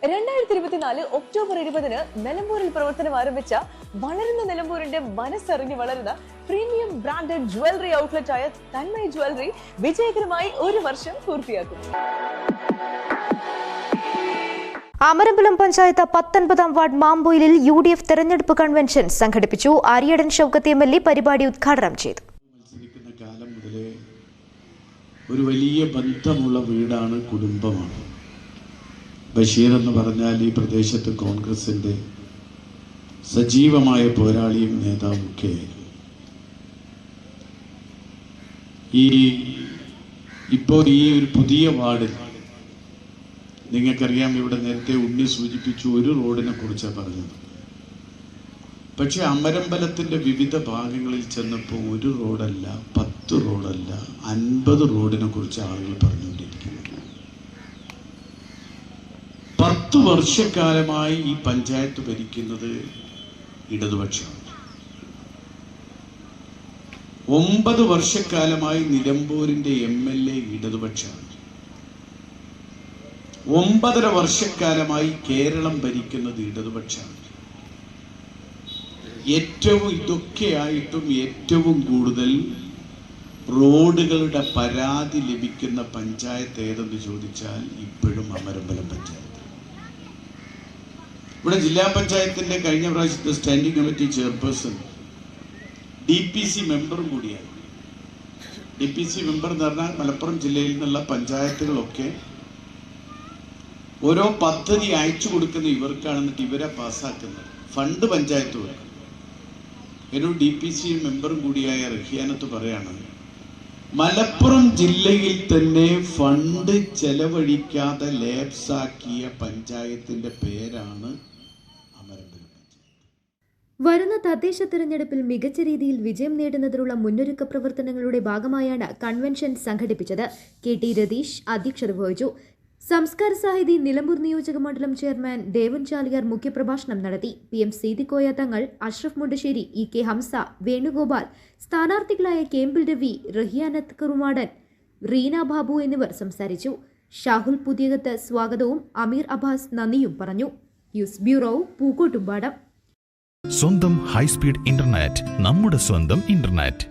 2024 October 20-ന് നിലമ്പൂരിൽ പ്രവർത്തനം ആരംഭിച്ച വളരുന്ന നിലമ്പൂരിന്റെ മനസ്സറിഞ്ഞ് വളരുന്ന പ്രീമിയം ബ്രാൻഡഡ് ജ്വല്ലറി ഔട്ട്ലെറ്റ് ആയ തന്മയ് ജ്വല്ലറി വിജയകരമായി 1 വർഷം പൂർത്തിയാക്കും. അമരമ്പലം പഞ്ചായത്ത് 19-ാം വാർഡ് മാമ്പൊയിലിൽ UDF തെരഞ്ഞെടുപ്പ് കൺവെൻഷൻ സംഘടിപ്പിച്ചു. ആര്യടൻ ഷൗക്കത്ത് MLA പരിപാടി ഉദ്ഘാടനം ചെയ്തു. കാലം മുതലേ ഒരു വലിയ ബന്ധമുള്ള വീടാണ്, കുടുംബമാണ്. ബഷീർ എന്ന് പറഞ്ഞാൽ ഈ പ്രദേശത്ത് കോൺഗ്രസിന്റെ സജീവമായ പോരാളിയും നേതാവും ഒക്കെയായിരുന്നു. ഇപ്പോൾ ഈ ഒരു പുതിയ വാർഡിൽ നിങ്ങൾക്കറിയാം, ഇവിടെ നേരത്തെ ഉണ്ണി സൂചിപ്പിച്ചു, ഒരു റോഡിനെ കുറിച്ചാണ് പറഞ്ഞത്. പക്ഷെ അമരമ്പലത്തിന്റെ വിവിധ ഭാഗങ്ങളിൽ ചെന്നപ്പോൾ ഒരു റോഡല്ല, 10 റോഡല്ല, 50 റോഡിനെ കുറിച്ച് ആളുകൾ പറഞ്ഞുകൊണ്ടിരിക്കുന്നു. 10 വർഷക്കാലമായി ഈ പഞ്ചായത്ത് ഭരിക്കുന്നത് ഇടതുപക്ഷമാണ്. 9 വർഷക്കാലമായി നിലമ്പൂരിന്റെ MLA ഇടതുപക്ഷമാണ്. 9.5 വർഷക്കാലമായി കേരളം ഭരിക്കുന്നത് ഇടതുപക്ഷമാണ്. ഇതൊക്കെയായിട്ടും ഏറ്റവും കൂടുതൽ റോഡുകളുടെ പരാതി ലഭിക്കുന്ന പഞ്ചായത്ത് ഏതെന്ന് ചോദിച്ചാൽ ഇപ്പോഴും അമരമ്പലം പഞ്ചായത്ത്. ഇവിടെ ജില്ലാ പഞ്ചായത്തിന്റെ കഴിഞ്ഞ പ്രാവശ്യത്തെ സ്റ്റാൻഡിംഗ് കമ്മിറ്റി ചെയർപേഴ്സൺ DPC മെമ്പറും കൂടിയാണ്. DPC മെമ്പർ എന്ന് പറഞ്ഞാൽ മലപ്പുറം ജില്ലയിൽ നിന്നുള്ള പഞ്ചായത്തുകളൊക്കെ ഓരോ പദ്ധതി അയച്ചു കൊടുക്കുന്ന ഇവർക്കാണ്, എന്നിട്ട് ഇവരെ പാസ്സാക്കുന്നത്. ഫണ്ട് പഞ്ചായത്ത് കൊടുക്കും. എന്നോട് DPC മെമ്പറും കൂടിയായ റഹിയാനത്ത് പറയാണ്, മലപ്പുറം ജില്ലയിൽ തന്നെ ഫണ്ട് ചെലവഴിക്കാതെ ലാപ്സാക്കിയ പഞ്ചായത്തിന്റെ പേരാണ് അമരമ്പലം പഞ്ചായത്ത്. വരുന്ന തദ്ദേശ തെരഞ്ഞെടുപ്പിൽ മികച്ച രീതിയിൽ വിജയം നേടുന്നതിനുള്ള മുന്നൊരുക്ക പ്രവർത്തനങ്ങളുടെ ഭാഗമായാണ് കൺവെൻഷൻ സംഘടിപ്പിച്ചത്. KT രതീഷ് അധ്യക്ഷത വഹിച്ചു. സംസ്കാര സാഹിതി നിലമ്പൂർ നിയോജക മണ്ഡലം ചെയർമാൻ ദേവൻ ചാലിയാർ മുഖ്യപ്രഭാഷണം നടത്തി. PM സീതിക്കോയ തങ്ങൾ, അഷ്റഫ് മുണ്ടശ്ശേരി, EK ഹംസ, വേണുഗോപാൽ, സ്ഥാനാർത്ഥികളായ കേമ്പിൽ രവി, റഹിയാനത്ത് കുറുമാടൻ, റീന ബാബു എന്നിവർ സംസാരിച്ചു. ഷാഹുൽ പുതിയകത്ത് സ്വാഗതവും അമീർ അബ്ബാസ് നന്ദിയും പറഞ്ഞു. News bureau, Pookkottumpadam. സ്വന്തം ഹൈസ്പീഡ് ഇന്റർനെറ്റ്, നമ്മുടെ സ്വന്തം ഇന്റർനെറ്റ്.